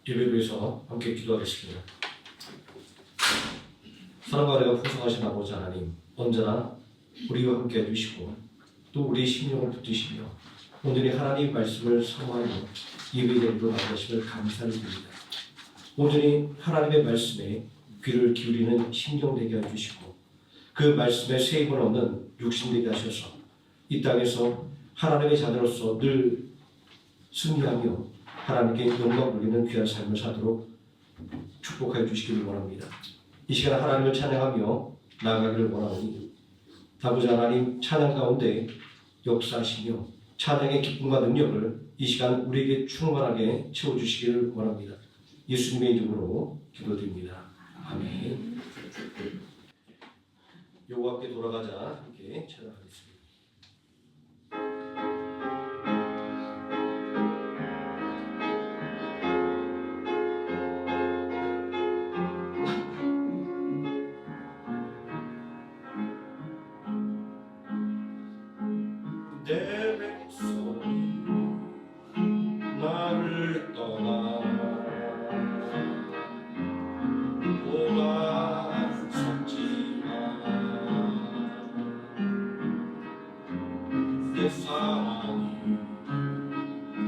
예배부에서 함께 기도하겠습니다. 사랑과 은혜가 풍성하신 아버지 하나님, 언제나 우리와 함께 해주시고 또 우리의 심령을 붙드시며 오늘의 하나님 말씀을 사모하며 예배 자리로 나가심을 감사를 드립니다. 오늘이 하나님의 말씀에 귀를 기울이는 심령 되게 해주시고 그 말씀에 세임을 얻는 육신 되게 하셔서 이 땅에서 하나님의 자녀로서 늘 승리하며 하나님께 영광 돌리는 귀한 삶을 사도록 축복하여 주시기를 원합니다. 이 시간 하나님을 찬양하며 나아가기를 원하오니 아버지 하나님 찬양 가운데 역사하시며 찬양의 기쁨과 능력을 이 시간 우리에게 충만하게 채워주시기를 원합니다. 예수님의 이름으로 기도드립니다. 아멘. 여호와께 돌아가자 함께 찬양하겠습니다. 내 백성이 나를 떠나 돌아섰지만 내 사랑이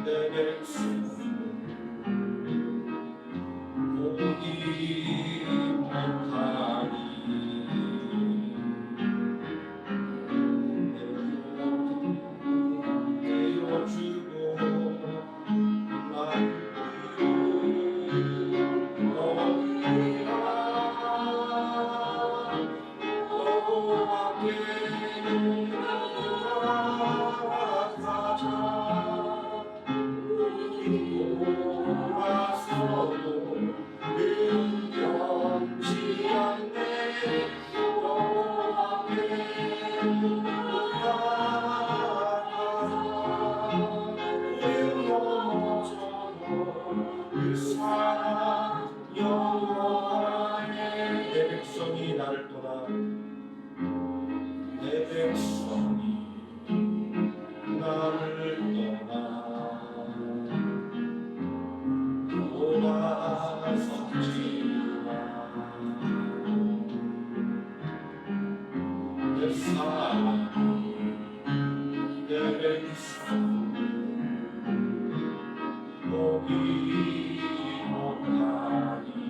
내 백성을 보기 못하니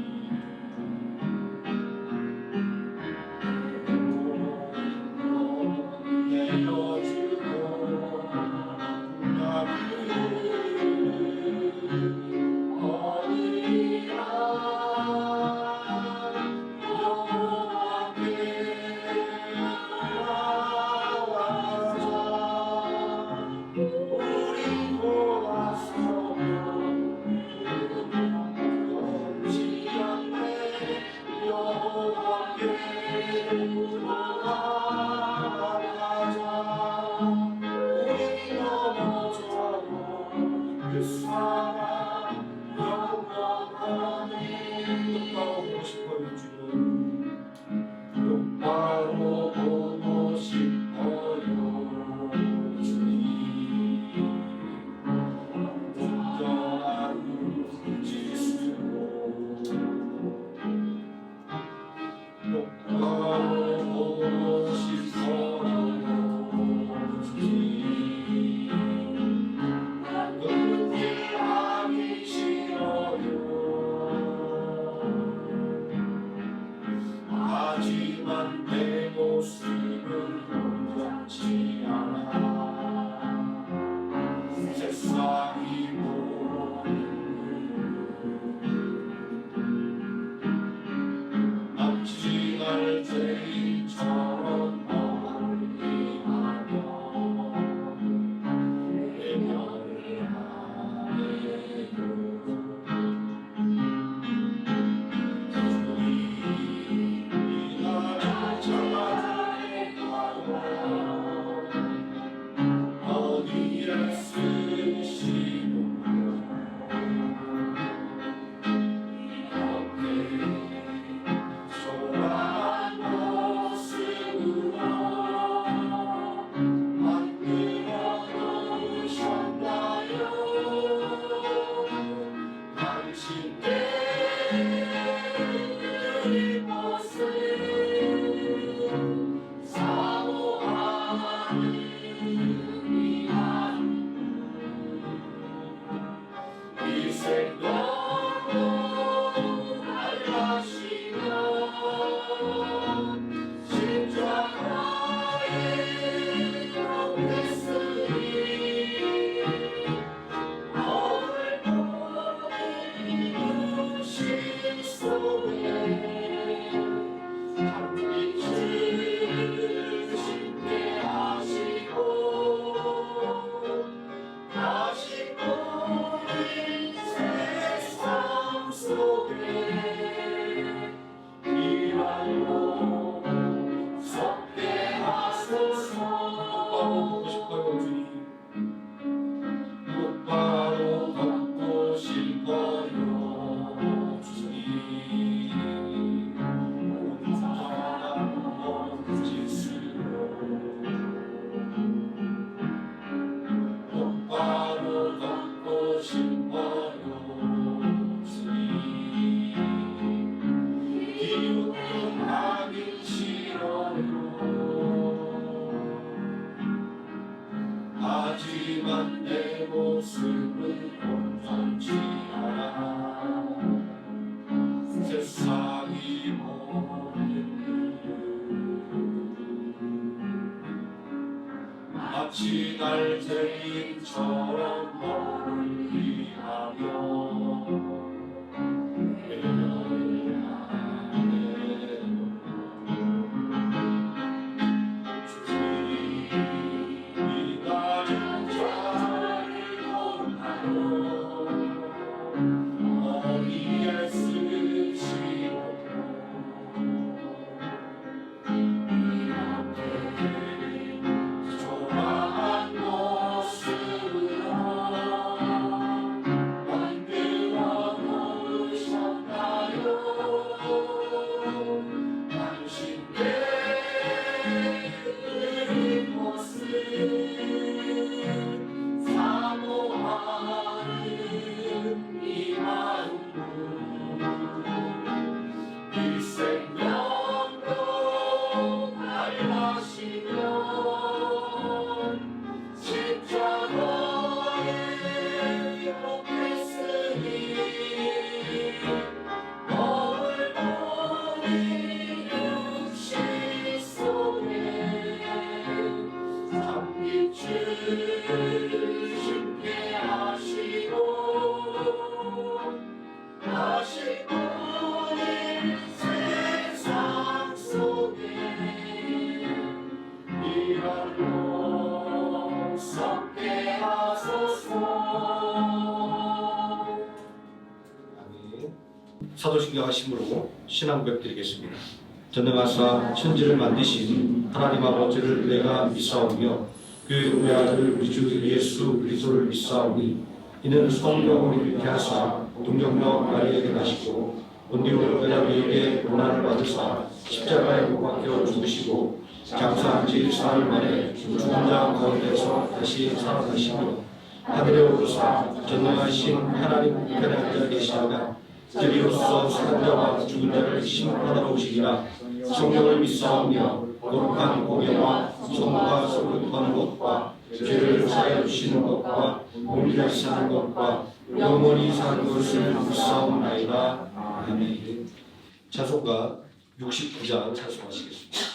하지만 내 모습은 온전치 않아. 세상이 보는 마치 날쟁이처럼 너를 위하여 사도신경 하심으로 신앙 고백드리겠습니다. 전능하사 천지를 만드신 하나님 아버지를 내가 믿사오며 그 외아들 우리 주 예수 그리스도를 믿사오니 이는 성령으로 잉태 하사 동정녀 마리아에게 나시고 본디오 빌라도에게 고난을 받으사 십자가에 못 박혀 죽으시고 장사한 지 사흘 만에 죽은 자 가운데서 다시 살아나시며 하늘에 오르사 전능하신 하나님 우편에 앉아 계시다가 저리로서 사는 자와 죽은 자를 심판하러 오시리라. 성령을 믿사오며 거룩한 공예와 성부가 서로하는 것과 죄를 사하여 주시는 것과 몸이 사는 것과 영원히 사는 것을 믿사옵나이다. 아멘. 찬송가 69장 찬송하시겠습니다.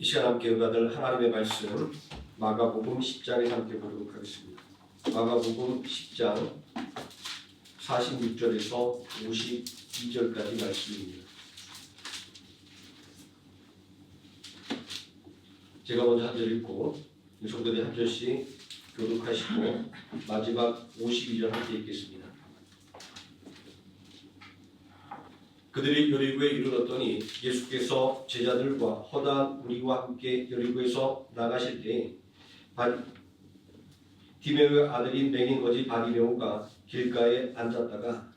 이 시간 함께 받을 하나님의 말씀 마가복음 10장에 함께 보도록 하겠습니다. 마가복음 10장 46절에서 52절까지 말씀입니다. 제가 먼저 한 절 읽고 성도들이 한 절씩 교독하시고 마지막 52절 함께 읽겠습니다. 그들이 여리고에 이르렀더니 예수께서 제자들과 허다한 무리와 함께 여리고에서 나가실 때에 디메오의 아들인 맹인 거지 바디메오가 길가에 앉았다가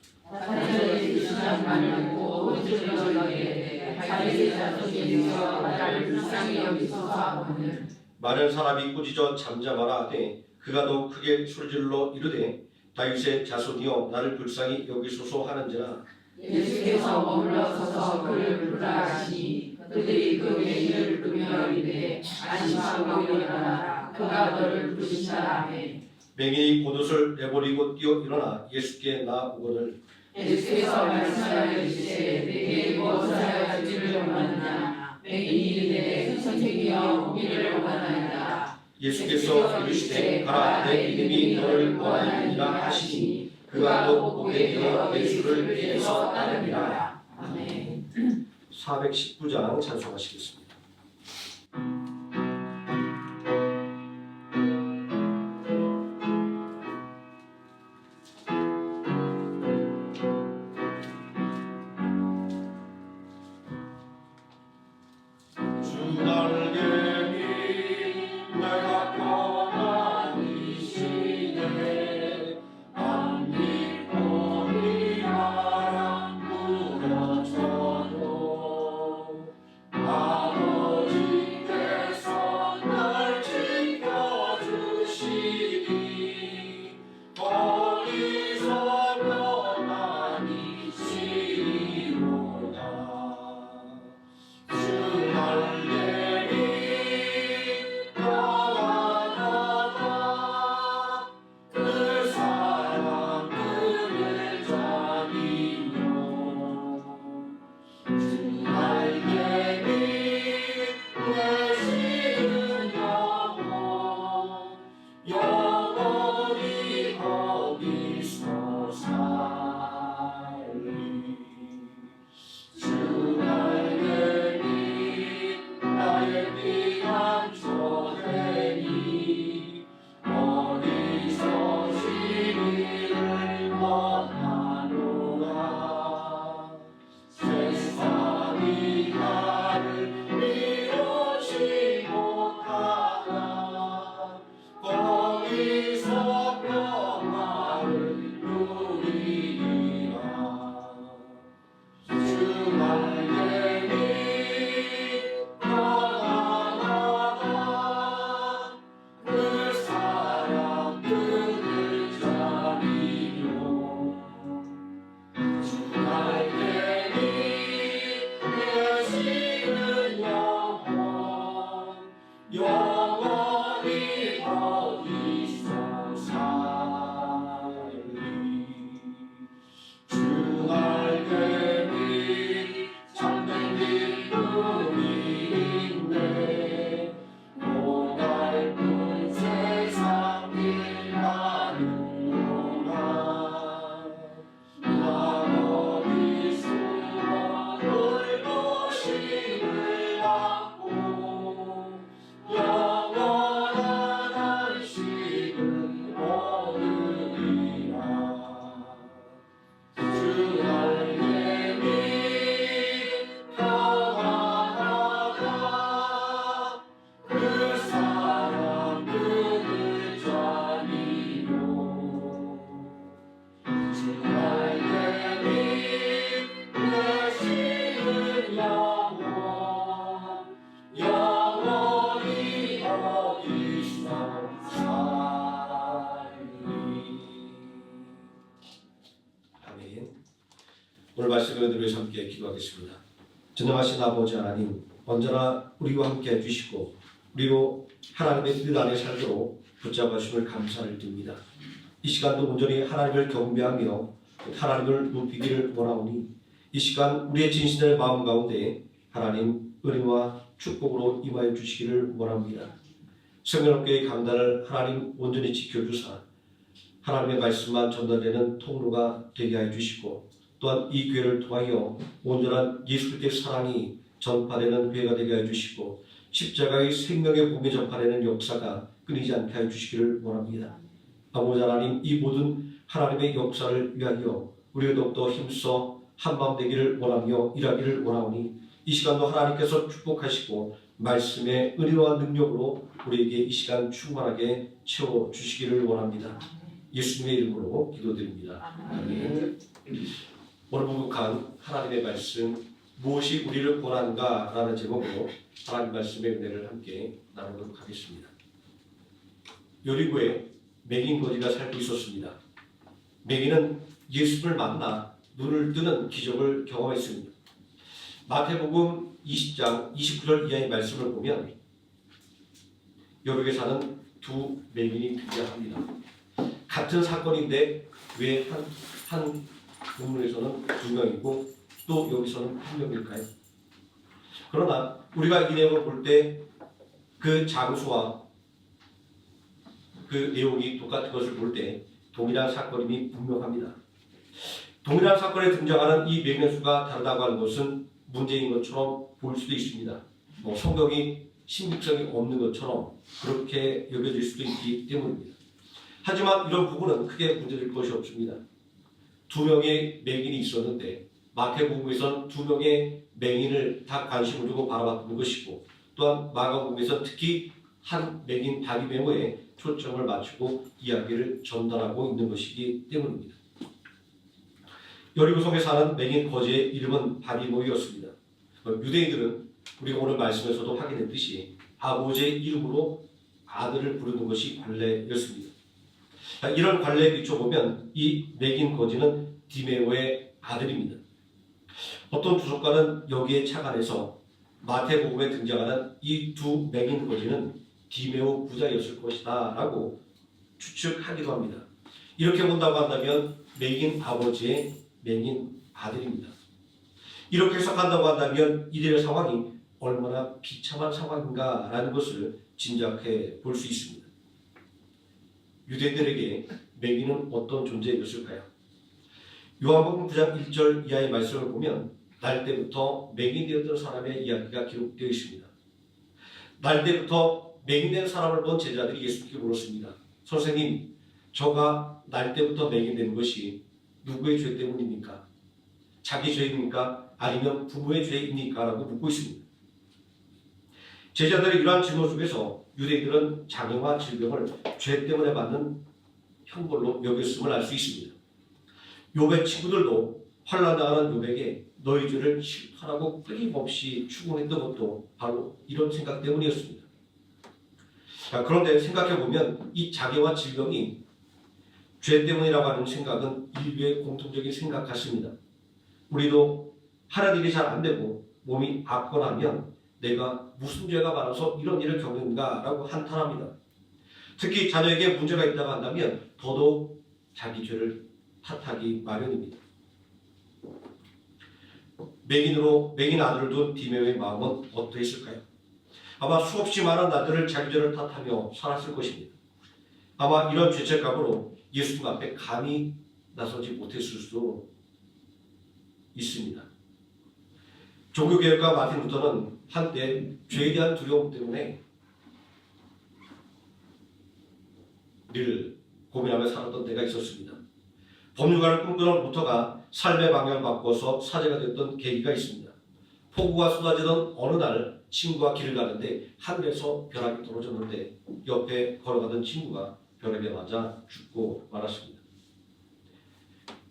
많은 사람이 꾸짖어 잠잠하라 하되 그가 더욱 크게 소리질러 이르되 다윗의 자손이여 나를 불쌍히 여기소서 하는지라. 예수께서 머물러서서 그를 부르라 하시니 그들이 그 맹인을 부르며 이르되 안심하고 일어나라 그가 너를 부르신다 하매 맹인이 겉옷을 내버리고 뛰어 일어나 예수께 나오거늘 예수께서 말씀하여 이르시되 내게 무엇을 하여 주기를 원하느냐. 맹인이 이르되 선생이여 보기를 원하나이다. 예수께서 이르시되 가라 내 믿음이 너를 원하느니라 하시니 그가 곧 보게 되어 예수를 위해서 따르니라. 아멘. 419장 찬송하시겠습니다. 주 오늘 말씀을 들으면서 함께 기도하겠습니다. 전능하신 아버지 하나님, 언제나 우리와 함께 해주시고 우리로 하나님의 뜻 안에 살도록 붙잡아 주심을 감사를 드립니다. 이 시간도 온전히 하나님을 경배하며 하나님을 높이기를 원하오니 이 시간 우리의 진실의 마음 가운데 하나님 은혜와 축복으로 임하여 주시기를 원합니다. 성령교회의 강단을 하나님 온전히 지켜주사 하나님의 말씀만 전달되는 통로가 되게 해 주시고 또한 이 교회를 통하여 온전한 예수 그리스도의 사랑이 전파되는 교회가 되게 해 주시고 십자가의 생명의 복음이 전파되는 역사가 끊이지 않게 해 주시기를 원합니다. 아버지 하나님, 이 모든 하나님의 역사를 위하여 우리가 더욱더 힘써 한마음 되기를 원하며 일하기를 원하오니 이 시간도 하나님께서 축복하시고 말씀의 은혜와 능력으로 우리에게 이 시간 충만하게 채워주시기를 원합니다. 예수님의 이름으로 기도드립니다. 아멘. 오늘 봉독한 하나님의 말씀, 무엇이 우리를 권하는가 라는 제목으로 하나님 말씀의 은혜를 함께 나누도록 하겠습니다. 여리고에 맹인 거지가 살고 있었습니다. 맹인은 예수를 만나 눈을 뜨는 기적을 경험했습니다. 마태복음 20장 29절 이하의 말씀을 보면 여리고에 사는 두 맹인이 등장합니다. 같은 사건인데 왜 한 본문에서는 두 명이고 또 여기서는 한 명일까요? 그러나 우리가 이 내용을 볼 때 그 장소와 그 내용이 똑같은 것을 볼 때 동일한 사건임이 분명합니다. 동일한 사건에 등장하는 이 맹인수가 다르다고 하는 것은 문제인 것처럼 보일 수도 있습니다. 성경이 신빙성이 없는 것처럼 그렇게 여겨질 수도 있기 때문입니다. 하지만 이런 부분은 크게 문제될 것이 없습니다. 두 명의 맹인이 있었는데 마태복음에서는 두 명의 맹인을 다 관심을 두고 바라봤던 것이고 또한 마가복음에서는 특히 한 맹인 바리매오에 초점을 맞추고 이야기를 전달하고 있는 것이기 때문입니다. 여리고성에 사는 맹인 거지의 이름은 바리매오였습니다. 유대인들은 우리가 오늘 말씀에서도 확인했듯이 아버지의 이름으로 아들을 부르는 것이 관례였습니다. 이런 관례에 비춰보면 이 맹인 거지는 디메오의 아들입니다. 어떤 주석가는 여기에 착안해서 마태복음에 등장하는 이 두 맹인 거지는 디메오 부자였을 것이다 라고 추측하기도 합니다. 이렇게 본다고 한다면 맹인 아버지의 맹인 아들입니다. 이렇게 해석한다고 한다면 이들의 상황이 얼마나 비참한 상황인가 라는 것을 짐작해 볼 수 있습니다. 유대인들에게 맹인은 어떤 존재였을까요? 요한복음 9장 1절 이하의 말씀을 보면 날 때부터 맹인되었던 사람의 이야기가 기록되어 있습니다. 날 때부터 맹인된 사람을 본 제자들이 예수께 물었습니다. 선생님, 저가 날 때부터 맹인된 것이 누구의 죄 때문입니까? 자기 죄입니까? 아니면 부모의 죄입니까? 라고 묻고 있습니다. 제자들의 이러한 질문 속에서 유대인들은 장애와 질병을 죄 때문에 받는 형벌로 여겼음을 알 수 있습니다. 욥의 친구들도 환난당하는 욥에게 너희 죄를 실토하라고 끊임없이 추궁했던 것도 바로 이런 생각 때문이었습니다. 그런데 생각해보면 이 장애와 질병이 죄 때문이라고 하는 생각은 인류의 공통적인 생각 같습니다. 우리도 하는 일이 잘 안 되고 몸이 아프거나 하면 내가 무슨 죄가 많아서 이런 일을 겪는가 라고 한탄합니다. 특히 자녀에게 문제가 있다고 한다면 더더욱 자기 죄를 탓하기 마련입니다. 맹인 아들을 둔 디메오의 마음은 어떠했을까요? 아마 수없이 많은 아들을 자기 죄를 탓하며 살았을 것입니다. 아마 이런 죄책감으로 예수님 앞에 감히 나서지 못했을 수도 있습니다. 종교개혁가 마틴 루터는 한때 죄에 대한 두려움 때문에 늘 고민하며 살았던 때가 있었습니다. 법률가를 꿈꾸던 루터가 삶의 방향을 바꿔서 사제가 됐던 계기가 있습니다. 폭우가 쏟아지던 어느 날 친구와 길을 가는데 하늘에서 벼락이 떨어졌는데 옆에 걸어가던 친구가 벼락에 맞아 죽고 말았습니다.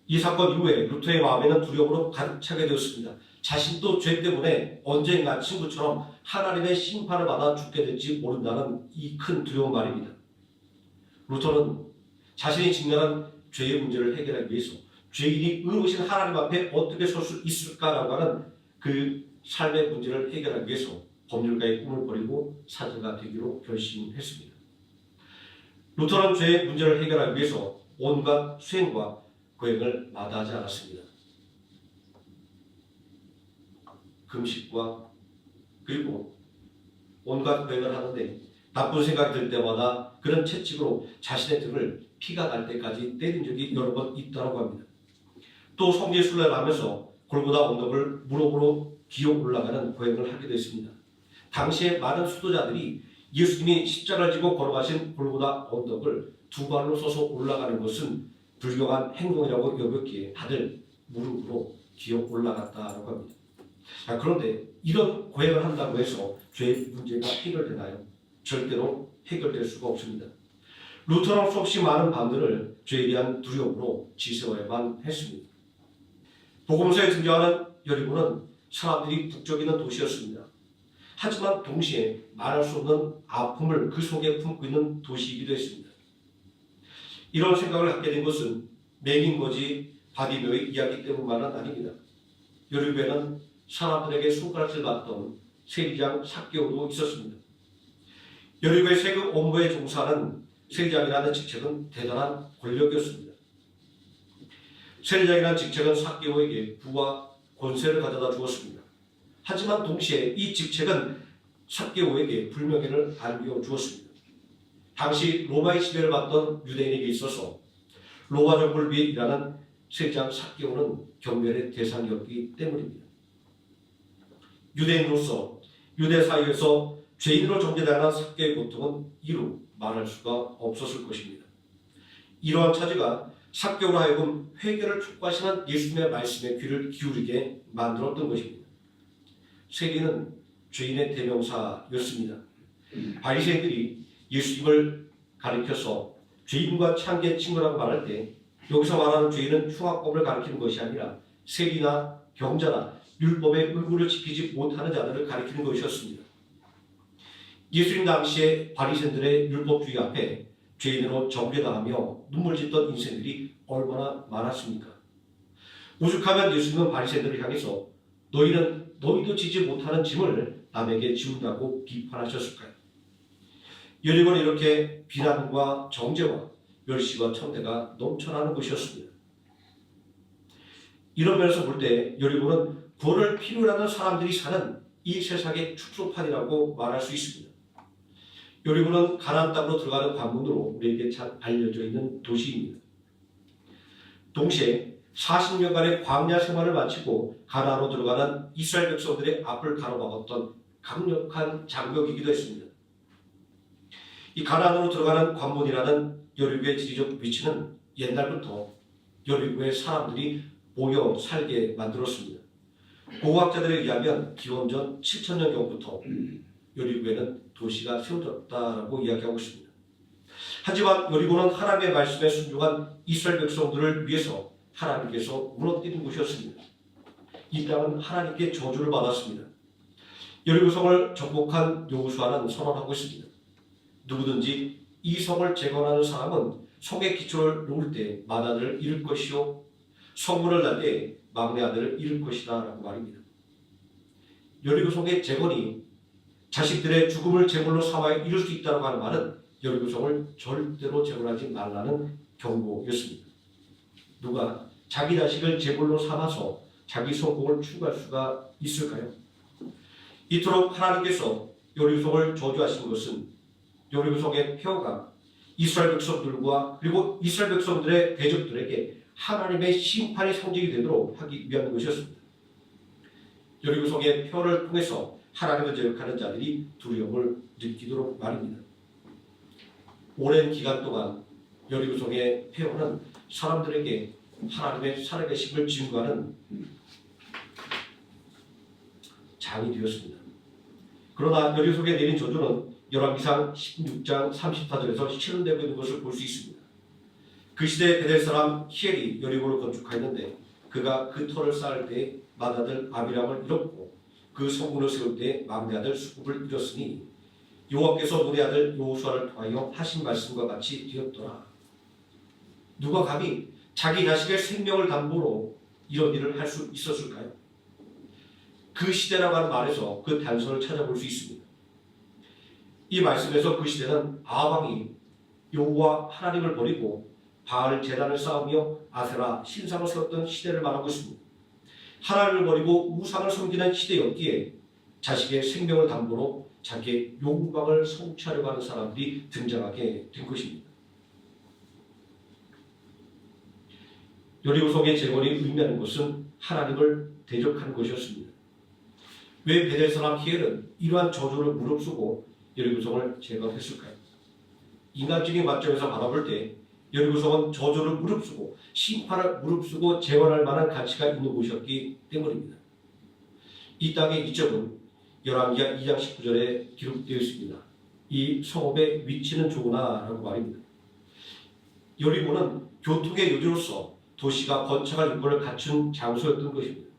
이 사건 이후에 루터의 마음에는 두려움으로 가득 차게 되었습니다. 자신도 죄 때문에 언젠가 친구처럼 하나님의 심판을 받아 죽게 될지 모른다는 이 큰 두려움 말입니다. 루터는 자신이 직면한 죄의 문제를 해결하기 위해서 죄인이 의로우신 하나님 앞에 어떻게 설 수 있을까라고 하는 그 삶의 문제를 해결하기 위해서 법률가의 꿈을 버리고 사제가 되기로 결심했습니다. 루터는 죄의 문제를 해결하기 위해서 온갖 수행과 고행을 마다하지 않았습니다. 금식과 그리고 온갖 고행을 하는데 나쁜 생각이 들 때마다 그런 채찍으로 자신의 등을 피가 날 때까지 때린 적이 여러 번 있다고 합니다. 또 성지순례를 하면서 골고다 언덕을 무릎으로 기어 올라가는 고행을 하게 됐습니다. 당시에 많은 수도자들이 예수님이 십자가를 지고 걸어가신 골고다 언덕을 두 발로 서서 올라가는 것은 불경한 행동이라고 여겼기에 다들 무릎으로 기어 올라갔다고 합니다. 그런데 이런 고행을 한다고 해서 죄의 문제가 해결되나요? 절대로 해결될 수가 없습니다. 루터는 수없이 많은 밤들을 죄에 대한 두려움으로 지새워야만 했습니다. 복음서에 등장하는 여리고는 사람들이 북적이는 도시였습니다. 하지만 동시에 말할 수 없는 아픔을 그 속에 품고 있는 도시이기도 했습니다. 이런 생각을 갖게 된 것은 맥인 거지 바디메오의 이야기 때문만은 아닙니다. 여리고에는 사람들에게 손가락질 받던 세리장 삭개오도 있었습니다. 여리고의 세금 업무에 종사하는 세리장이라는 직책은 대단한 권력이었습니다. 세리장이라는 직책은 삭개오에게 부와 권세를 가져다 주었습니다. 하지만 동시에 이 직책은 삭개오에게 불명예를 안겨 주었습니다. 당시 로마의 지배를 받던 유대인에게 있어서 로마 정부를 위해 일하는 세리장 삭개오는 경멸의 대상이었기 때문입니다. 유대인으로서 유대 사회에서 죄인으로 정죄당하는 삭개오의 고통은 이루 말할 수가 없었을 것입니다. 이러한 차지가 삭개오로 하여금 회개를 촉구하시는 예수님의 말씀에 귀를 기울이게 만들었던 것입니다. 세리는 죄인의 대명사였습니다. 바리새인들이 예수님을 가리켜서 죄인과 창기의 친구라고 말할 때 여기서 말하는 죄인은 흉악법을 가리키는 것이 아니라 세리나 경자나 율법의 의무를 지키지 못하는 자들을 가리키는 것이었습니다. 예수님 당시에 바리새인들의 율법주의 앞에 죄인으로 정죄당하며 눈물 짓던 인생들이 얼마나 많았습니까? 오죽하면 예수님은 바리새인들을 향해서 너희도 지지 못하는 짐을 남에게 지운다고 비판하셨을까요? 여리고는 이렇게 비난과 정죄와 멸시와 천대가 넘쳐나는 곳이었습니다. 이런 면에서 볼 때 여리고는 구원을 필요로 하는 사람들이 사는 이 세상의 축소판이라고 말할 수 있습니다. 여리고는 가나안 땅으로 들어가는 관문으로 우리에게 잘 알려져 있는 도시입니다. 동시에 40년간의 광야 생활을 마치고 가나안으로 들어가는 이스라엘 백성들의 앞을 가로막았던 강력한 장벽이기도 했습니다. 이 가나안으로 들어가는 관문이라는 여리고의 지리적 위치는 옛날부터 여리고의 사람들이 모여 살게 만들었습니다. 고고학자들에 의하면 기원전 7000년경부터 여리고에는 도시가 세워졌다라고 이야기하고 있습니다. 하지만 여리고는 하나님의 말씀에 순종한 이스라엘 백성들을 위해서 하나님께서 무너뜨린 곳이었습니다. 이 땅은 하나님께 저주를 받았습니다. 여리고성을 정복한 여호수아는 선언하고 있습니다. 누구든지 이 성을 재건하는 사람은 성의 기초를 놓을 때 맏아들을 잃을 것이요 성문을 날 때 막내 아들을 잃을 것이다 라고 말입니다. 여리고성의 재건이 자식들의 죽음을 제물로 삼아 이룰 수 있다고 하는 말은 여리고성을 절대로 재건하지 말라는 경고였습니다. 누가 자기 자식을 제물로 삼아서 자기 성공을 추구할 수가 있을까요? 이토록 하나님께서 여리고성을 저주하신 것은 여리고성의 폐허가 이스라엘 백성들과 그리고 이스라엘 백성들의 대적들에게 하나님의 심판의 상징이 되도록 하기 위한 것이었습니다. 여리고성의 폐허를 통해서 하나님을 제역하는 자들이 두려움을 느끼도록 말입니다. 오랜 기간 동안 여리고성의 폐허는 사람들에게 하나님의 살아계심을 증거하는 장이 되었습니다. 그러나 여리고성에 내린 저주는 열왕기상 16장 34절에서 실현되고 있는 것을 볼 수 있습니다. 그 시대에 베델 사람 히엘이 여리고를 건축하였는데 그가 그 터를 쌓을 때 맏아들 아비람을 잃었고 그 성문을 세울 때 막내 아들 수굽을 잃었으니 여호와께서 너의 아들 여호수아를 통하여 하신 말씀과 같이 되었더라. 누가 감히 자기 자식의 생명을 담보로 이런 일을 할 수 있었을까요? 그 시대라고 하는 말에서 그 단서를 찾아볼 수 있습니다. 이 말씀에서 그 시대는 아합왕이 여호와 하나님을 버리고 바알 제단을 쌓으며 아세라 신상을 세웠던 시대를 말하고 있습니다. 하나님을 버리고 우상을 섬기는 시대였기에 자식의 생명을 담보로 자기의 영광을 성취하려고 하는 사람들이 등장하게 된 것입니다. 여리고성의 재건이 의미하는 것은 하나님을 대적하는 것이었습니다. 왜 베델 사람 히엘은 이러한 저주를 무릅쓰고 여리고성을 재건했을까요? 인간적인 관점에서 바라볼 때 여리고성은 저주를 무릅쓰고 심판을 무릅쓰고 재건할 만한 가치가 있는 곳이었기 때문입니다. 이 땅의 이점은 열왕기하 2장 19절에 기록되어 있습니다. 이 성읍의 위치는 좋으나 라고 말입니다. 여리고는 교통의 요지로서 도시가 건축할 요건을 갖춘 장소였던 것입니다.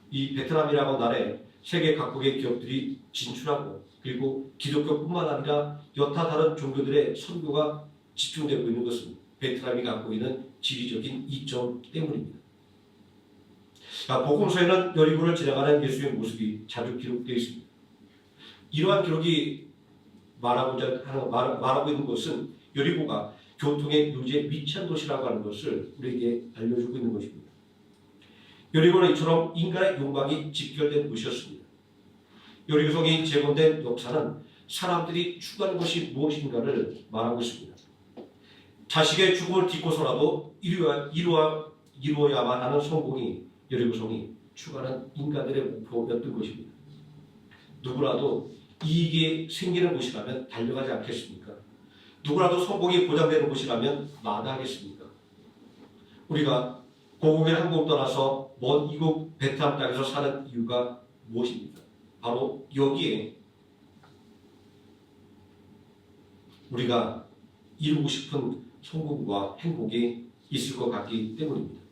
이 베트남이라고 나라에 세계 각국의 기업들이 진출하고 그리고 기독교뿐만 아니라 여타 다른 종교들의 선교가 집중되고 있는 것은 베트남이 갖고 있는 지리적인 이점 때문입니다. 복음서에는 여리고를 지나가는 예수의 모습이 자주 기록되어 있습니다. 이러한 기록이 말하고 있는 것은 여리고가 교통의 요지에 위치한 도시라고 하는 것을 우리에게 알려주고 있는 것입니다. 여리고는 이처럼 인간의 욕망이 직결된 곳이었습니다. 여리고성이 재건된 역사는 사람들이 추구하는 것이 무엇인가를 말하고 있습니다. 자식의 죽음을 딛고서라도 이루어야만 하는 성공이 여리고성이 추구하는 인간들의 목표였던 것입니다. 누구라도 이익이 생기는 곳이라면 달려가지 않겠습니까? 누구라도 성공이 보장되는 곳이라면 마다하겠습니까? 우리가 고국의 한국 떠나서 먼 이국 베트남 땅에서 사는 이유가 무엇입니까? 바로 여기에 우리가 이루고 싶은 성공과 행복이 있을 것 같기 때문입니다.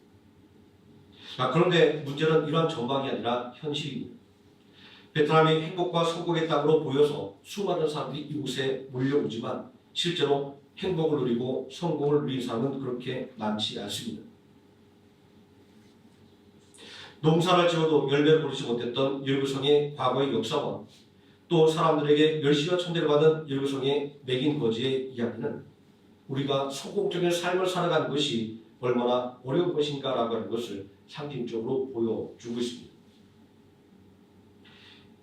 그런데 문제는 이러한 전망이 아니라 현실입니다. 베트남이 행복과 성공의 땅으로 보여서 수많은 사람들이 이곳에 몰려오지만 실제로 행복을 누리고 성공을 누린 사람은 그렇게 많지 않습니다. 농사를 지어도 열매를 거두지 못했던 여리고성의 과거의 역사와 또 사람들에게 멸시와 천대를 받은 여리고성의 매긴 거지의 이야기는 우리가 성공적인 삶을 살아가는 것이 얼마나 어려운 것인가라고 하는 것을 상징적으로 보여주고 있습니다.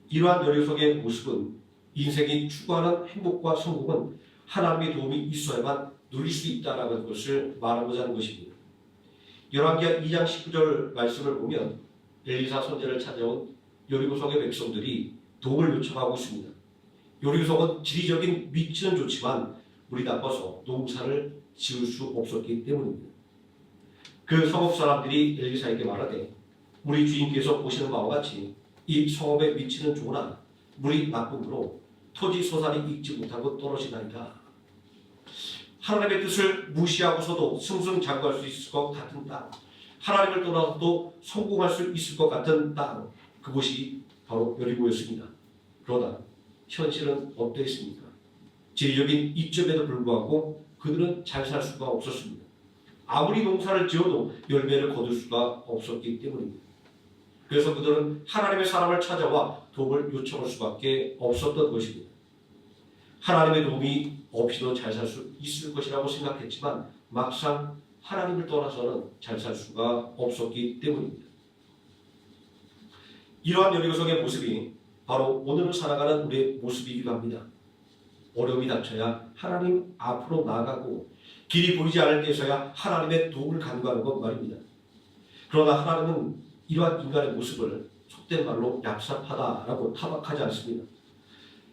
이러한 여리고성의 모습은 인생이 추구하는 행복과 성공은 하나님의 도움이 있어야만 누릴 수 있다는 것을 말하고자 하는 것입니다. 열왕기하 2장 19절 말씀을 보면 엘리사 선지자를 찾아온 여리고성의 백성들이 도움을 요청하고 있습니다. 여리고성은 지리적인 위치는 좋지만 물이 나빠서 농사를 지을 수 없었기 때문입니다. 그 성읍 사람들이 엘리사에게 말하되 우리 주인께서 보시는 바와 같이 이 성읍의 위치는 좋으나 물이 나쁨으로 토지 소산이 익지 못하고 떨어지나이다. 하나님의 뜻을 무시하고서도 승승장구할 수 있을 것 같은 땅, 하나님을 떠나서도 성공할 수 있을 것 같은 땅, 그곳이 바로 여리고였습니다. 그러나 현실은 어땠습니까? 지리적인 이점에도 불구하고 그들은 잘 살 수가 없었습니다. 아무리 농사를 지어도 열매를 거둘 수가 없었기 때문입니다. 그래서 그들은 하나님의 사람을 찾아와 도움을 요청할 수밖에 없었던 것입니다. 하나님의 도움이 없이도 잘 살 수 있을 것이라고 생각했지만 막상 하나님을 떠나서는 잘 살 수가 없었기 때문입니다. 이러한 여리고성의 모습이 바로 오늘을 살아가는 우리의 모습이기도 합니다. 어려움이 닥쳐야 하나님 앞으로 나아가고 길이 보이지 않을 때에서야 하나님의 도움을 간구하는 것 말입니다. 그러나 하나님은 이러한 인간의 모습을 속된 말로 얍삽하다라고 타박하지 않습니다.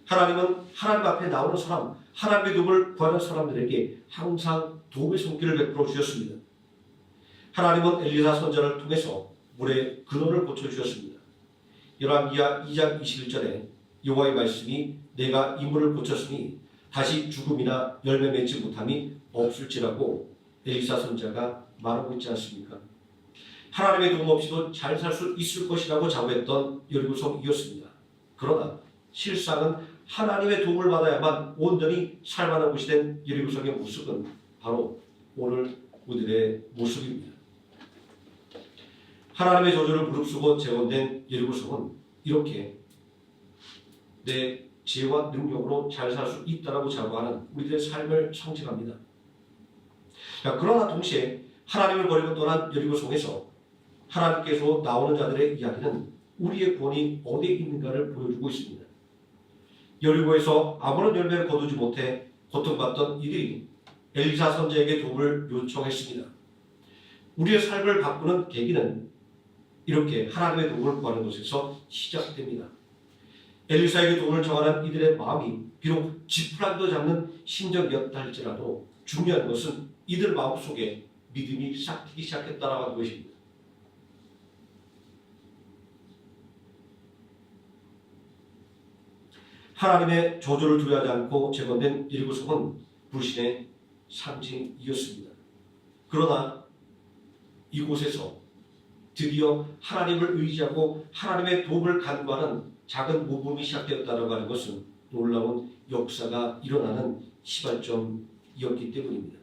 하나님은 하나님 앞에 나오는 사람, 하나님의 도움을 구하는 사람들에게 항상 도움의 손길을 베풀어 주셨습니다. 하나님은 엘리사 선지자를 통해서 물의 근원을 고쳐주셨습니다. 열왕기하 2장 21절에 여호와의 말씀이 내가 이 물을 고쳤으니 다시 죽음이나 열매 맺지 못함이 없을지라고 엘리사 선지자가 말하고 있지 않습니까? 하나님의 도움 없이도 잘 살 수 있을 것이라고 자부했던 여리고성이었습니다. 그러나 실상은 하나님의 도움을 받아야만 온전히 살만한 곳이 된 여리고성의 모습은 바로 오늘 우리들의 모습입니다. 하나님의 저주를 무릅쓰고 재건된 여리고성은 이렇게 내 지혜와 능력으로 잘 살 수 있다라고 자부하는 우리들의 삶을 상징합니다. 그러나 동시에 하나님을 버리고 떠난 여리고성에서 하나님께서 나오는 자들의 이야기는 우리의 구원이 어디에 있는가를 보여주고 있습니다. 여리고에서 아무런 열매를 거두지 못해 고통받던 이들이 엘리사 선지자에게 도움을 요청했습니다. 우리의 삶을 바꾸는 계기는 이렇게 하나님의 도움을 구하는 곳에서 시작됩니다. 엘리사에게 도움을 청하는 이들의 마음이 비록 지푸라기도 잡는 심정이었다 할지라도 중요한 것은 이들 마음속에 믿음이 싹트기 시작했다라고 하는 것입니다. 하나님의 저주를 두려워하지 않고 재건된 여리고성은 불신의 상징이었습니다. 그러나 이곳에서 드디어 하나님을 의지하고 하나님의 도움을 간구하는 작은 모범이 시작되었다고 하는 것은 놀라운 역사가 일어나는 시발점이었기 때문입니다.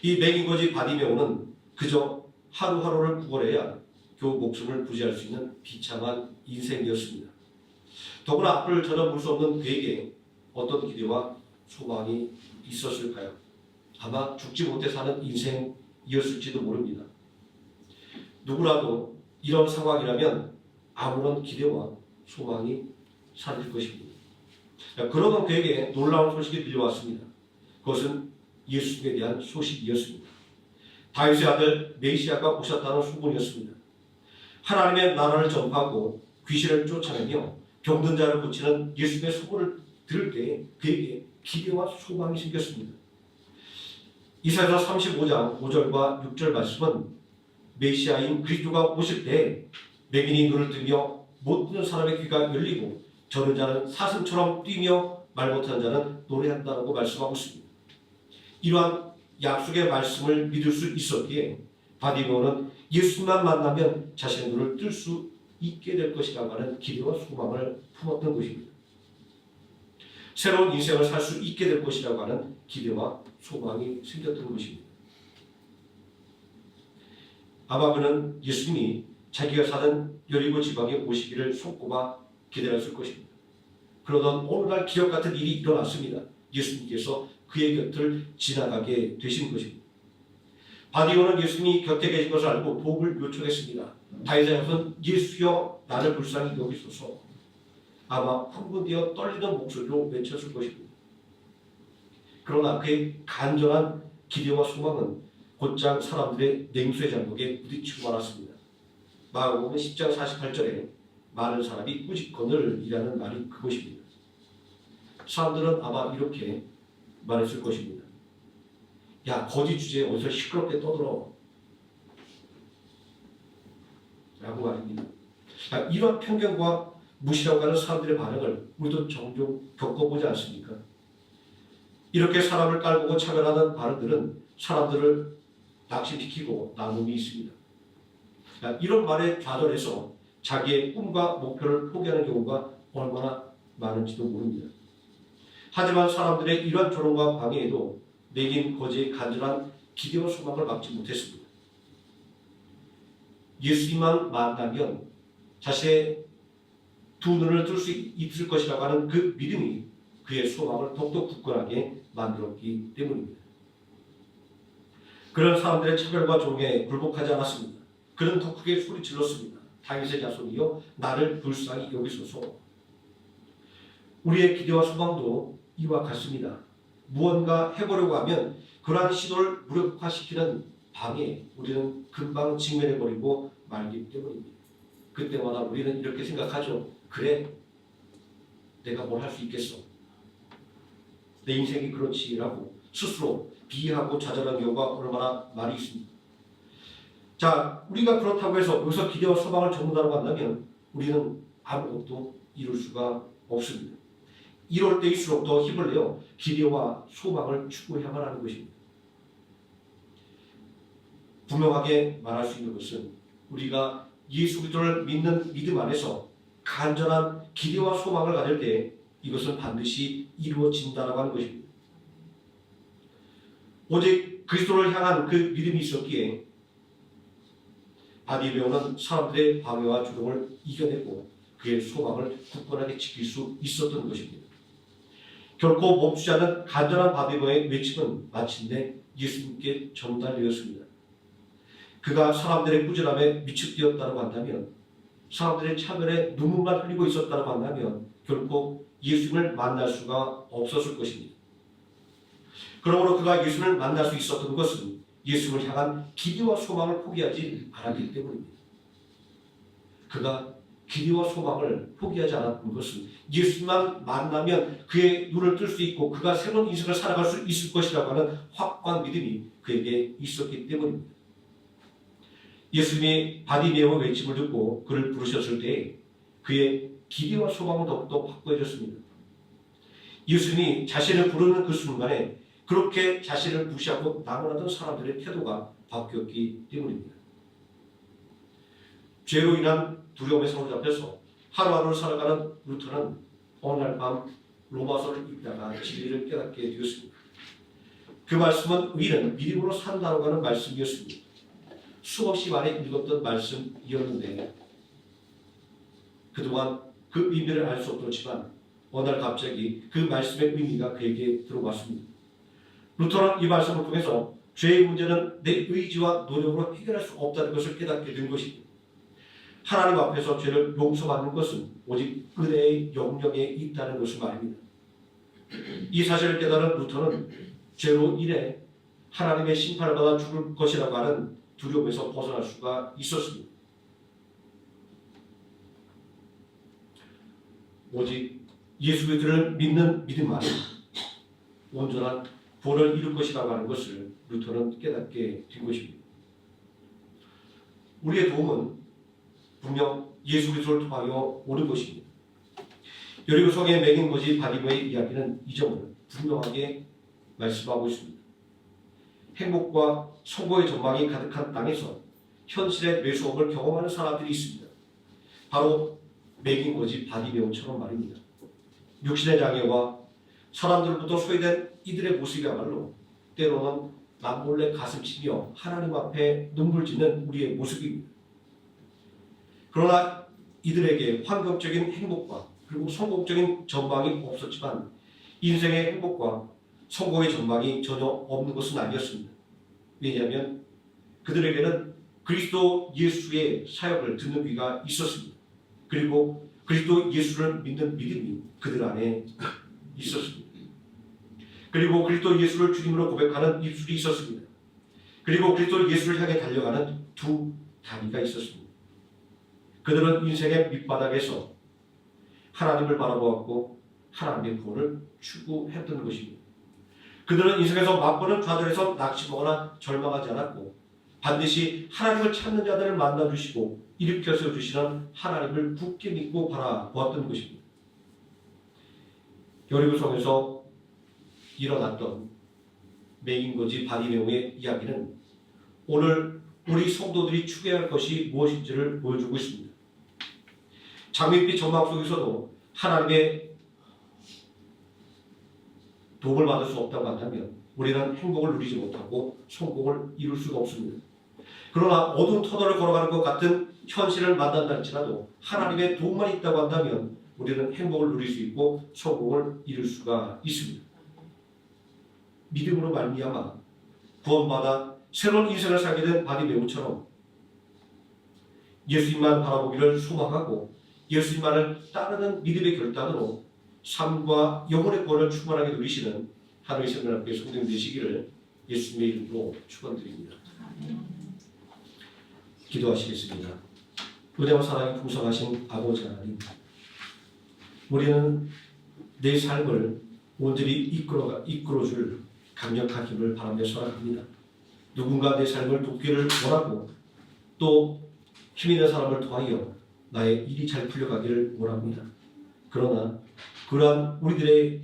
이 맹인거지 바디메오는 그저 하루하루를 구걸해야 겨우 목숨을 부지할 수 있는 비참한 인생이었습니다. 더구나 앞을 전혀 볼 수 없는 그에게 어떤 기대와 소망이 있었을까요? 아마 죽지 못해 사는 인생이었을지도 모릅니다. 누구라도 이런 상황이라면 아무런 기대와 소망이 사라질 것입니다. 그러던 그에게 놀라운 소식이 들려왔습니다. 그것은 예수님에 대한 소식이었습니다. 다윗의 아들 메시아가 오셨다는 소문이었습니다. 하나님의 나라를 전파하고 귀신을 쫓아내며 병든 자를 고치는 예수님의 소문을 들을 때 그에게 기대와 소망이 생겼습니다. 이사야서 35장 5절과 6절 말씀은 메시아인 그리스도가 오실 때 맹인이 눈을 뜨며 못 듣는 사람의 귀가 열리고 저는 자는 사슴처럼 뛰며 말 못하는 자는 노래한다라고 말씀하고 있습니다. 이러한 약속의 말씀을 믿을 수 있었기에 바디메오는 예수님만 만나면 자신의 눈을 뜰 수 있게 될 것이라고 하는 기대와 소망을 품었던 것입니다. 새로운 인생을 살 수 있게 될 것이라고 하는 기대와 소망이 생겼던 것입니다. 아마 그는 예수님이 자기가 사는 여리고 지방에 오시기를 손꼽아 기다렸을 것입니다. 그러던 어느 날 기적 같은 일이 일어났습니다. 예수님께서 그의 곁을 지나가게 되신 것입니다. 바디오는 예수님이 곁에 계신 것을 알고 도움을 요청했습니다. 다윗의 자손 예수여 나를 불쌍히 여기소서. 아마 흥분되어 떨리는 목소리로 외쳤을 것입니다. 그러나 그의 간절한 기대와 소망은 곧장 사람들의 냉소의 장벽에 부딪히고 말았습니다. 마가복음 10장 48절에 많은 사람이 꾸짖거늘이라는 말이 그것입니다. 사람들은 아마 이렇게 말했을 것입니다. 야, 거짓 주제에 어디서 시끄럽게 떠들어 라고 말입니다. 이런 편견과 무시라고 하는 사람들의 반응을 우리도 종종 겪어보지 않습니까? 이렇게 사람을 깔보고 차별하는 반응들은 사람들을 낙심시키고 나눔이 있습니다. 이런 말에 좌절해서 자기의 꿈과 목표를 포기하는 경우가 얼마나 많은지도 모릅니다. 하지만 사람들의 이러한 조롱과 방해에도 내긴 거지의 간절한 기대와 소망을 막지 못했습니다. 예수님만 만나면 자신의 두 눈을 뜰 수 있을 것이라고 하는 그 믿음이 그의 소망을 더욱더 굳건하게 만들었기 때문입니다. 그런 사람들의 차별과 조롱에 굴복하지 않았습니다. 그는 더 크게 소리질렀습니다. 다윗의 자손이여 나를 불쌍히 여기소서. 우리의 기대와 소망도 이와 같습니다. 무언가 해보려고 하면 그러한 시도를 무력화시키는 방해에 우리는 금방 직면해버리고 말기 때문입니다. 그때마다 우리는 이렇게 생각하죠. 그래, 내가 뭘 할 수 있겠어. 내 인생이 그렇지라고 스스로 비하하고 좌절한 경우가 얼마나 많이 있습니다. 자, 우리가 그렇다고 해서 여기서 기대와 소망을 전문다고 한다면 우리는 아무것도 이룰 수가 없습니다. 이럴 때일수록 더 힘을 내어 기대와 소망을 추구해야만 하는 것입니다. 분명하게 말할 수 있는 것은 우리가 예수 그리스도를 믿는 믿음 안에서 간절한 기대와 소망을 가질 때 이것은 반드시 이루어진다라고 하는 것입니다. 오직 그리스도를 향한 그 믿음이 있었기에 바디메오는 사람들의 방해와 조롱을 이겨내고 그의 소망을 굳건하게 지킬 수 있었던 것입니다. 결코 멈추지 않은 간절한 바디메오의 외침은 마침내 예수님께 전달되었습니다. 그가 사람들의 꾸준함에 위축되었다고 한다면, 사람들의 차별에 눈물만 흘리고 있었다고 한다면 결코 예수님을 만날 수가 없었을 것입니다. 그러므로 그가 예수님을 만날 수 있었던 것은 예수님을 향한 기대와 소망을 포기하지 않았기 때문입니다. 그가 기대와 소망을 포기하지 않았던 것은 예수님만 만나면 그의 눈을 뜰 수 있고 그가 새로운 인생을 살아갈 수 있을 것이라고 하는 확고한 믿음이 그에게 있었기 때문입니다. 예수님이 바디메오의 외침을 듣고 그를 부르셨을 때 그의 기대와 소망은 더욱더 확고해졌습니다. 예수님이 자신을 부르는 그 순간에 그렇게 자신을 무시하고 나무라던 사람들의 태도가 바뀌었기 때문입니다. 죄로 인한 두려움에 사로잡혀서 하루하루를 살아가는 루터는 어느 날 밤 로마서를 읽다가 진리를 깨닫게 되었습니다. 그 말씀은 의인은 믿음으로 산다고 하는 말씀이었습니다. 수없이 많이 읽었던 말씀이었는데 그동안 그 의미를 알 수 없었지만 어느 날 갑자기 그 말씀의 의미가 그에게 들어왔습니다. 루터는 이 말씀을 통해서 죄의 문제는 내 의지와 노력으로 해결할 수 없다는 것을 깨닫게 된 것입니다. 하나님 앞에서 죄를 용서받는 것은 오직 은혜의 영역에 있다는 것을 말입니다. 이 사실을 깨달은 루터는 죄로 인해 하나님의 심판을 받아 죽을 것이라고 하는 두려움에서 벗어날 수가 있었습니다. 오직 예수 그리스도를 믿는 믿음만이 온전한 구원을 이룰 것이라고 하는 것을 루터는 깨닫게 된 것입니다. 우리의 도움은 분명 예수 그리스도를 통하여 오는 것입니다. 여리고성에 매긴 거지 바디메오의 이야기는 이 점을 분명하게 말씀하고 있습니다. 행복과 성공의 전망이 가득한 땅에서 현실의 매수업을 경험하는 사람들이 있습니다. 바로 매긴 거지 바디메오처럼 말입니다. 육신의 장애와 사람들로부터 소외된 이들의 모습이야말로 때로는 남몰래 가슴치며 하나님 앞에 눈물 짓는 우리의 모습입니다. 그러나 이들에게 환경적인 행복과 그리고 성공적인 전망이 없었지만 인생의 행복과 성공의 전망이 전혀 없는 것은 아니었습니다. 왜냐하면 그들에게는 그리스도 예수의 사역을 듣는 귀가 있었습니다. 그리고 그리스도 예수를 믿는 믿음이 그들 안에 있었습니다. 그리고 그리스도 예수를 주님으로 고백하는 입술이 있었습니다. 그리고 그리스도 예수를 향해 달려가는 두 다리가 있었습니다. 그들은 인생의 밑바닥에서 하나님을 바라보았고 하나님의 구원을 추구했던 것입니다. 그들은 인생에서 맛보는 좌절에서 낙심하거나 절망하지 않았고 반드시 하나님을 찾는 자들을 만나주시고 일으켜 세워주시는 하나님을 굳게 믿고 바라보았던 것입니다. 여리고성에서 일어났던 매긴 거지 바디메오의 이야기는 오늘 우리 성도들이 추구해야 할 것이 무엇인지를 보여주고 있습니다. 장밋빛 전망 속에서도 하나님의 도움을 받을 수 없다고 한다면 우리는 행복을 누리지 못하고 성공을 이룰 수가 없습니다. 그러나 어두운 터널을 걸어가는 것 같은 현실을 만난다 할지라도 하나님의 도움만 있다고 한다면 우리는 행복을 누릴 수 있고 성공을 이룰 수가 있습니다. 믿음으로 말미암아 구원받아 새로운 인생을 살게 된 바디메오처럼 예수님만 바라보기를 소망하고 예수님만을 따르는 믿음의 결단으로 삶과 영혼의 구원을 충만하게 누리시는 하루의 생명학교의 성도님 되시기를 예수님의 이름으로 축원드립니다. 기도하시겠습니다. 은혜와 사랑이 풍성하신 아버지 하나님, 우리는 내 삶을 온전히 이끌어줄 강력한 힘을 바라며 소원합니다. 누군가 내 삶을 돕기를 원하고 또 힘 있는 사람을 통하여 나의 일이 잘 풀려가기를 원합니다. 그러나 그러한 우리들의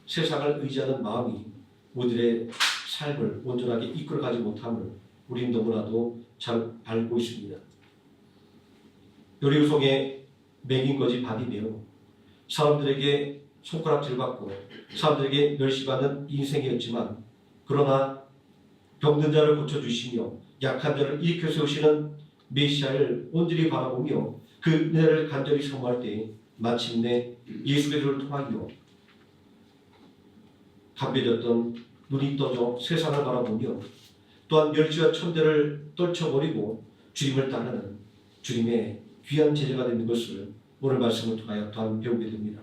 세상을 의지하는 마음이 우리들의 삶을 온전하게 이끌어가지 못함을 우리는 너무나도 잘 알고 있습니다. 여리고성에 매긴 거지 바디메오, 사람들에게 손가락질 받고 사람들에게 멸시받는 인생이었지만 그러나 병든 자를 고쳐주시며 약한 자를 일으켜 세우시는 메시아를 온전히 바라보며 그 은혜를 간절히 사모할 때 마침내 예수 그리스도를 통하여 담배졌던 눈이 떠져 세상을 바라보며 또한 멸시와 천대를 떨쳐버리고 주님을 따르는 주님의 귀한 제자가 되는 것을 오늘 말씀을 통하여 또한 배우게 됩니다.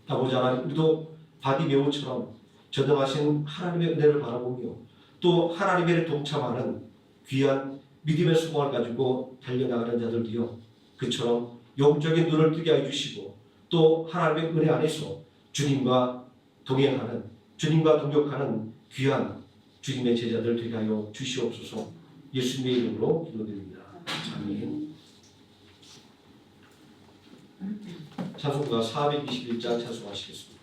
아버지 하나님, 우리도 바디메오처럼 전능하신 하나님의 은혜를 바라보며 또 하나님의 동참하는 귀한 믿음의 소망을 가지고 달려나가는 자들이요, 그처럼 영적인 눈을 뜨게 해주시고 또 하나님의 은혜 안에서 주님과 동행하는, 주님과 동역하는 귀한 주님의 제자들 되게 하여 주시옵소서. 예수님의 이름으로 기도드립니다. 아멘. 찬송가 421장 찬송하시겠습니다.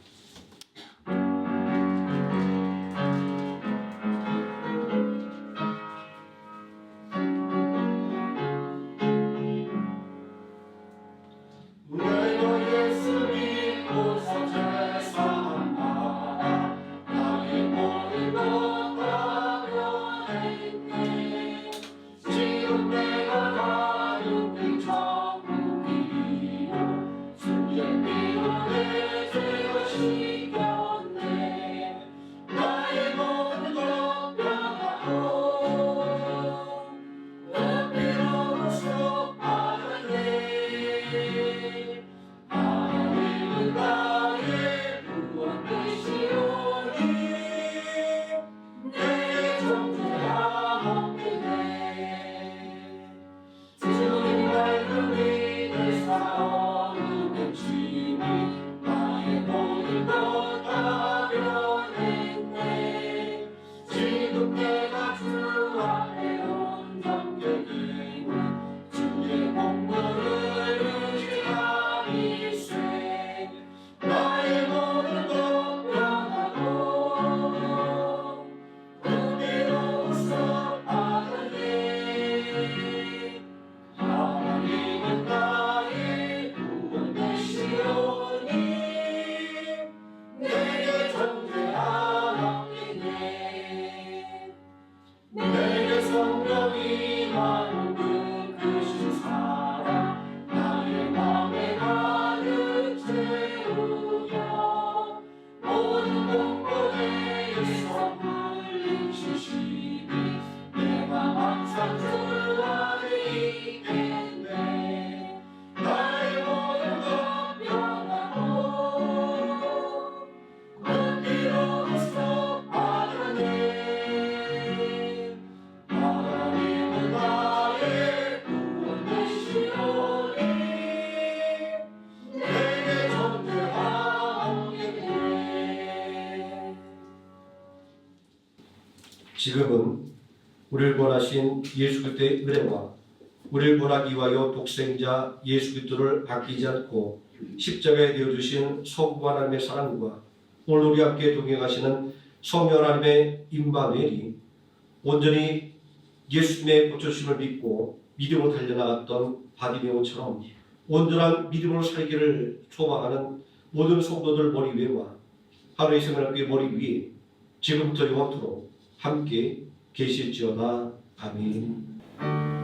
지금은 우리를 구원하신 예수 그리스도의 은혜와 우리를 구원하기 위하여 독생자 예수 그리스도를 아끼지 않고 십자가에 내어주신 성부 하나님의 사랑과 오늘 우리 함께 동행하시는 성령 하나님의 임마누엘이 온전히 예수님의 고쳐주심을 믿고 믿음으로 달려나갔던 바디메오처럼 온전한 믿음으로 살기를 소망하는 모든 성도들 머리 위에와 하루의 생활의 머리 위에 지금부터 영원토록 함께 계실지어다. 아멘.